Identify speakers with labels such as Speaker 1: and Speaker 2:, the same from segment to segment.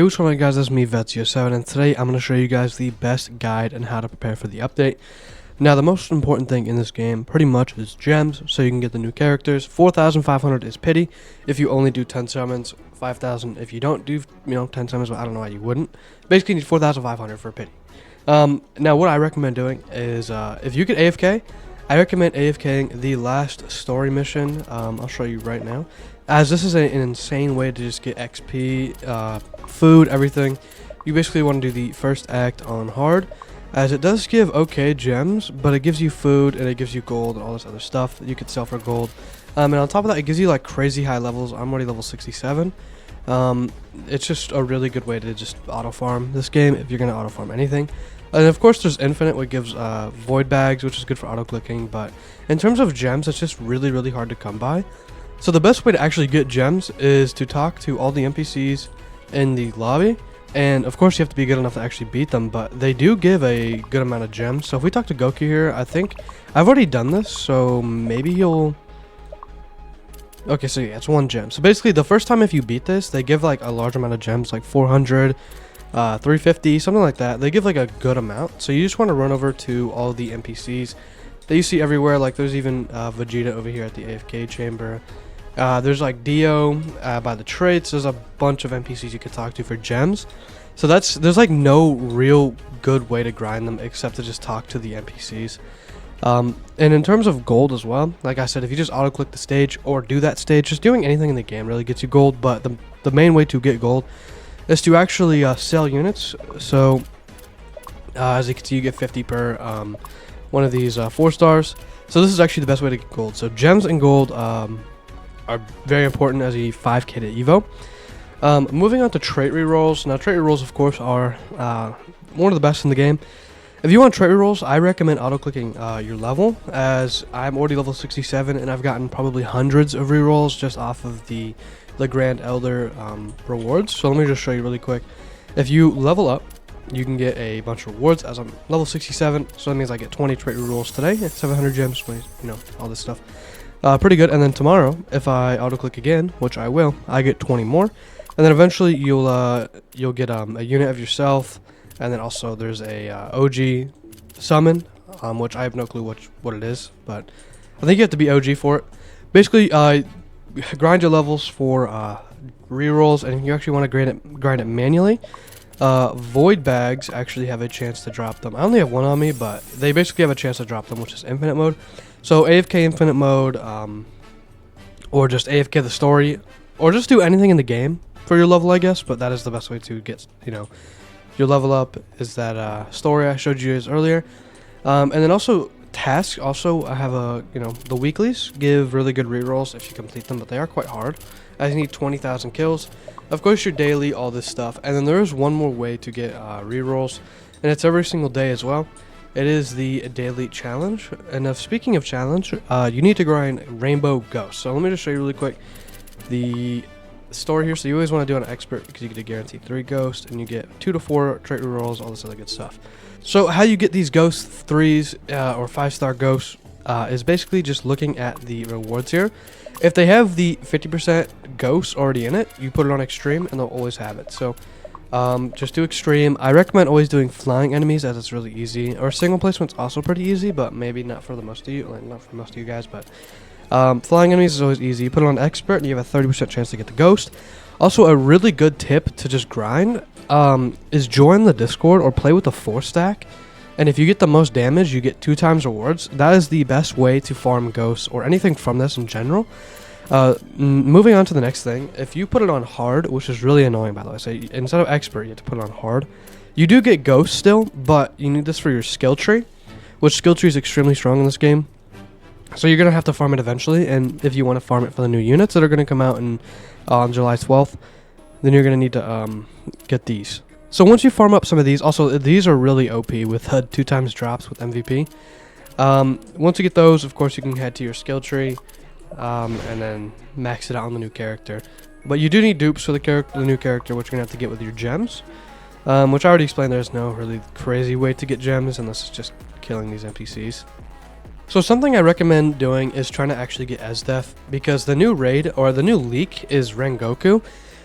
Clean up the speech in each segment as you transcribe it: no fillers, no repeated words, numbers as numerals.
Speaker 1: Hey, what's going on, guys? This is me, Ezaf, and today I'm going to show you guys the best guide on how to prepare for the update. Now, the most important thing in this game pretty much is gems, so you can get the new characters. 4,500 is pity if you only do 10 summons, 5,000 if you don't do 10 summons. I don't know why you wouldn't. Basically, you need 4,500 for pity. Now, what I recommend doing is if you get AFK, I recommend AFKing the last story mission. I'll show you right now, as this is an insane way to just get XP, food, everything. You basically want to do the first act on hard, as it does give okay gems, but it gives you food and it gives you gold and all this other stuff that you could sell for gold. And on top of that, it gives you like crazy high levels. I'm already level 67. It's just a really good way to just auto farm this game if you're going to auto farm anything. And of course there's infinite, which gives void bags, which is good for auto clicking, but in terms of gems, it's just really hard to come by. So the best way to actually get gems is to talk to all the NPCs in the lobby, and of course you have to be good enough to actually beat them, but they do give a good amount of gems. So if we talk to Goku here, I think I've already done this, so maybe he'll... Okay, so yeah, it's 1 gem. So basically the first time if you beat this, they give like a large amount of gems, like 400, 350, something like that. They give like a good amount, so you just want to run over to all the NPCs that you see everywhere. Like there's even Vegeta over here at the AFK chamber. There's like Dio by the traits. There's a bunch of NPCs you could talk to for gems. So there's like no real good way to grind them except to just talk to the NPCs. And in terms of gold as well, like I said, if you just auto click the stage or do that stage, just doing anything in the game really gets you gold. But the main way to get gold is to actually sell units. So as you can see, you get 50 per one of these 4 stars. So this is actually the best way to get gold. So gems and gold are very important as a 5k to Evo. Moving on to trait rerolls. Now, trait rerolls, of course, are one of the best in the game. If you want trait rerolls, I recommend auto-clicking your level, as I'm already level 67, and I've gotten probably hundreds of rerolls just off of the Grand Elder rewards. So let me just show you really quick. If you level up, you can get a bunch of rewards, as I'm level 67, so that means I get 20 trait rerolls today, 700 gems, all this stuff. Pretty good. And then tomorrow, if I auto click again, which I will, I get 20 more, and then eventually you'll get a unit of yourself, and then also there's a OG summon, which I have no clue what it is, but I think you have to be OG for it. Basically, grind your levels for rerolls, and if you actually want to grind it manually, void bags actually have a chance to drop them. I only have 1 on me, but they basically have a chance to drop them, which is infinite mode. So AFK infinite mode, or just AFK the story, or just do anything in the game for your level, I guess. But that is the best way to get, your level up, is that story I showed you guys earlier. And then also tasks. Also, I have the weeklies give really good rerolls if you complete them, but they are quite hard. I need 20,000 kills. Of course, your daily, all this stuff. And then there is one more way to get rerolls, and it's every single day as well. It is the daily challenge. And speaking of challenge, you need to grind Rainbow Ghost. So let me just show you really quick the story here. So you always want to do an expert, because you get a guaranteed 3 ghosts, and you get 2 to 4 trait rerolls, all this other good stuff. So how you get these ghost 3s or 5-star ghosts is basically just looking at the rewards here. If they have the 50% ghosts already in it, you put it on extreme and they'll always have it. So just do extreme. I recommend always doing flying enemies, as it's really easy. Or single placement's also pretty easy, but maybe not for most of you guys. But flying enemies is always easy. You put it on expert and you have a 30% chance to get the ghost. Also, a really good tip to just grind is join the Discord or play with the 4-stack. And if you get the most damage, you get 2 times rewards. That is the best way to farm ghosts or anything from this in general. Moving on to the next thing, if you put it on hard, which is really annoying, by the way, so instead of expert, you have to put it on hard. You do get ghosts still, but you need this for your skill tree, which skill tree is extremely strong in this game. So you're going to have to farm it eventually, and if you want to farm it for the new units that are going to come out on July 12th, then you're going to need to get these. So once you farm up some of these, also these are really OP with 2 times drops with MVP. Once you get those, of course, you can head to your skill tree and then max it out on the new character. But you do need dupes for the new character, which you're going to have to get with your gems. Which I already explained, there's no really crazy way to get gems unless it's just killing these NPCs. So something I recommend doing is trying to actually get Ezaf, because the new raid, or the new leak, is Rengoku.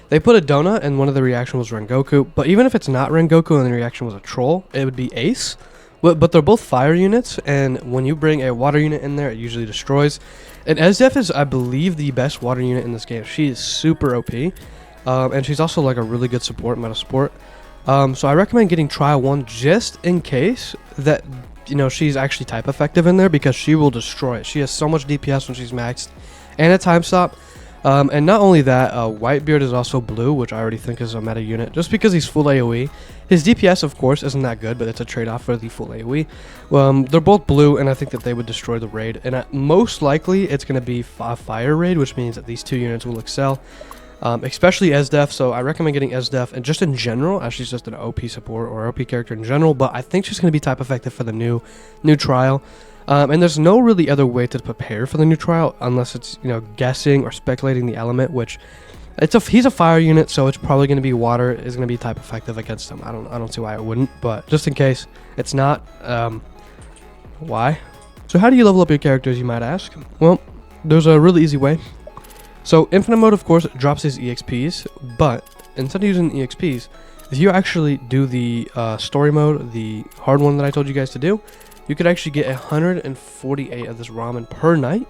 Speaker 1: They put a donut and one of the reaction was Rengoku, but even if it's not Rengoku and the reaction was a troll, it would be Ace. But they're both fire units, and when you bring a water unit in there, it usually destroys. And Ezaf is, I believe, the best water unit in this game. She is super OP, and she's also like a really good support, meta support. So I recommend getting Trial 1 just in case that, you know, she's actually type effective in there, because she will destroy it. She has so much DPS when she's maxed, and a time stop. And not only that, Whitebeard is also blue, which I already think is a meta unit, just because he's full AoE. His DPS, of course, isn't that good, but it's a trade-off for the full AoE. They're both blue, and I think that they would destroy the raid. And most likely, it's going to be a fire raid, which means that these two units will excel, especially Ezaf. So I recommend getting Ezaf, and just in general, as she's just an OP support or OP character in general. But I think she's going to be type effective for the new trial. And there's no really other way to prepare for the new trial unless it's, you know, guessing or speculating the element, which he's a fire unit, so it's probably going to be water is going to be type effective against him. I don't see why it wouldn't, but just in case it's not, why? So how do you level up your characters, you might ask? Well, there's a really easy way. So infinite mode, of course, drops his EXPs, but instead of using EXPs, if you actually do the story mode, the hard one that I told you guys to do, you could actually get 148 of this ramen per night,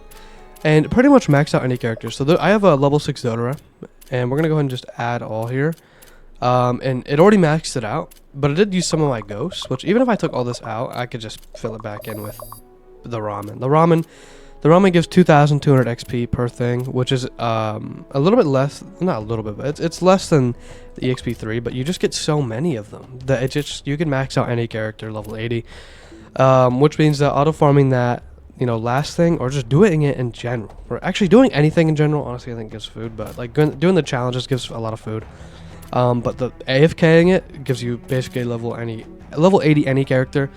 Speaker 1: and pretty much max out any character. So I have a level 6 Dodora, and we're going to go ahead and just add all here. And it already maxed it out, but it did use some of my ghosts, which even if I took all this out, I could just fill it back in with the ramen. The ramen gives 2,200 XP per thing, which is a little bit less, not a little bit, but it's less than the EXP 3, but you just get so many of them that you can max out any character level 80. Which means that auto farming that, you know, last thing, or just doing it in general, or actually doing anything in general, honestly I think gives food, but like doing the challenges gives a lot of food. But the AFKing it gives you basically level 80 any character.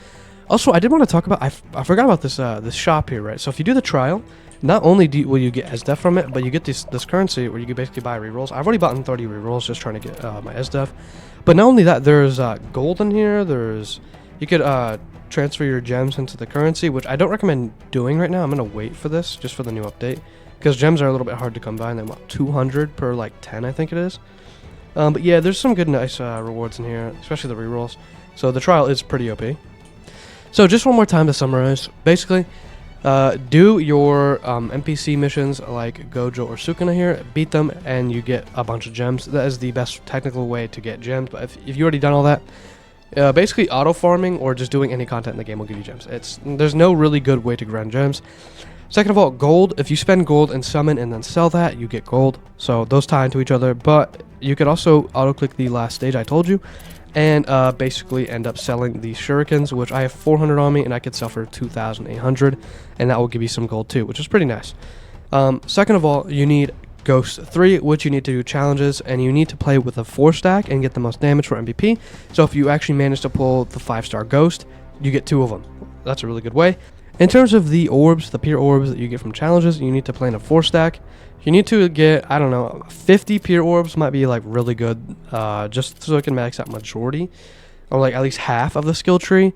Speaker 1: Also, I did want to talk about, I forgot about this this shop here, right? So if you do the trial, not only will you get Ezaf from it, but you get this currency where you can basically buy rerolls. I've already bought 30 rerolls just trying to get my Ezaf. But not only that, there's gold in here. You could transfer your gems into the currency, which I don't recommend doing right now. I'm going to wait for this, just for the new update, because gems are a little bit hard to come by, and they're about 200 per like 10, I think it is. But yeah, there's some good nice rewards in here, especially the rerolls. So the trial is pretty OP. So just one more time to summarize, basically, do your NPC missions like Gojo or Sukuna here, beat them, and you get a bunch of gems. That is the best technical way to get gems, but if you already done all that, basically auto farming or just doing any content in the game will give you gems. There's no really good way to grind gems. Second of all, gold. If you spend gold and summon and then sell that, you get gold. So those tie into each other, but you could also auto click the last stage I told you, and basically end up selling the shurikens, which I have 400 on me, and I could sell for 2,800, and that will give you some gold too, which is pretty nice. Second of all, you need Ghost 3, which you need to do challenges, and you need to play with a 4-stack and get the most damage for MVP. So if you actually manage to pull the 5-star Ghost, you get 2 of them. That's a really good way. In terms of the orbs, the pure orbs that you get from challenges, you need to play in a 4-stack. You need to get, I don't know, 50 pure orbs might be like really good, just so it can max out majority, or like at least half of the skill tree.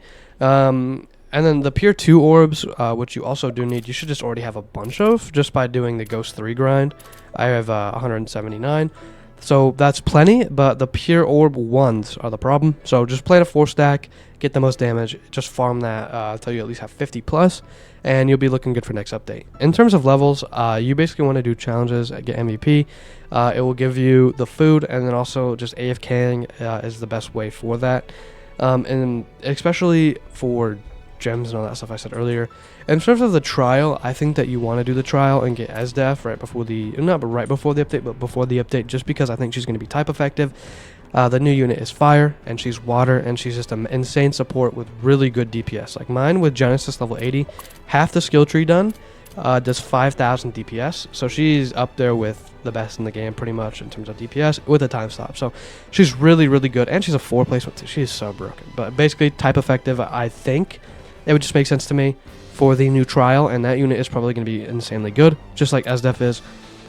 Speaker 1: And then the pure 2 orbs, which you also do need, you should just already have a bunch of, just by doing the Ghost 3 grind. I have 179, so that's plenty, but the pure orb ones are the problem. So just play in a 4-stack, get the most damage, just farm that until you at least have 50 plus, and you'll be looking good for next update. In terms of levels, you basically want to do challenges, get MVP. It will give you the food, and then also just AFKing is the best way for that. And especially for gems and all that stuff I said earlier. In terms of the trial, I think that you want to do the trial and get Ezaf right before right before the update, but before the update, just because I think she's going to be type effective. The new unit is fire, and she's water, and she's just an insane support with really good DPS. Like mine with Genesis level 80, half the skill tree done, does 5,000 DPS, so she's up there with the best in the game pretty much in terms of DPS with a time stop. So she's really, really good, and she's a 4 placement too. She's so broken, but basically type effective. I think it would just make sense to me for the new trial, and that unit is probably going to be insanely good, just like Ezaf is.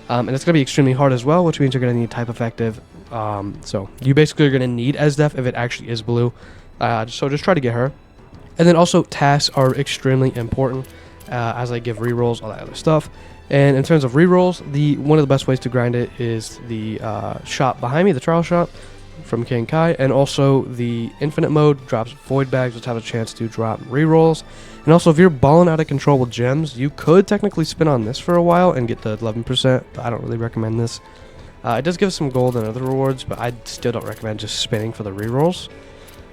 Speaker 1: And it's going to be extremely hard as well, which means you're going to need type effective. So you basically are going to need Ezaf if it actually is blue. So just try to get her. And then also tasks are extremely important, as I give rerolls, all that other stuff. And in terms of rerolls, one of the best ways to grind it is the shop behind me, the trial shop from King Kai, and also the infinite mode drops void bags, which have a chance to drop rerolls. And also, if you're balling out of control with gems, you could technically spin on this for a while and get the 11%, but I don't really recommend this. It does give some gold and other rewards, but I still don't recommend just spinning for the rerolls,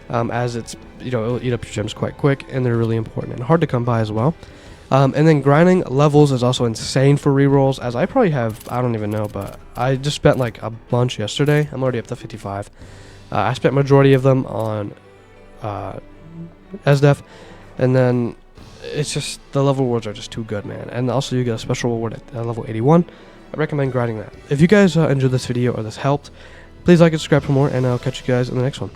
Speaker 1: as it's, it'll eat up your gems quite quick, and they're really important and hard to come by as well. And then grinding levels is also insane for rerolls, as I probably have, I don't even know, but I just spent like a bunch yesterday. I'm already up to 55. I spent majority of them on Ezaf, and then it's just, the level rewards are just too good, man. And also you get a special reward at level 81. I recommend grinding that. If you guys enjoyed this video or this helped, please like and subscribe for more, and I'll catch you guys in the next one.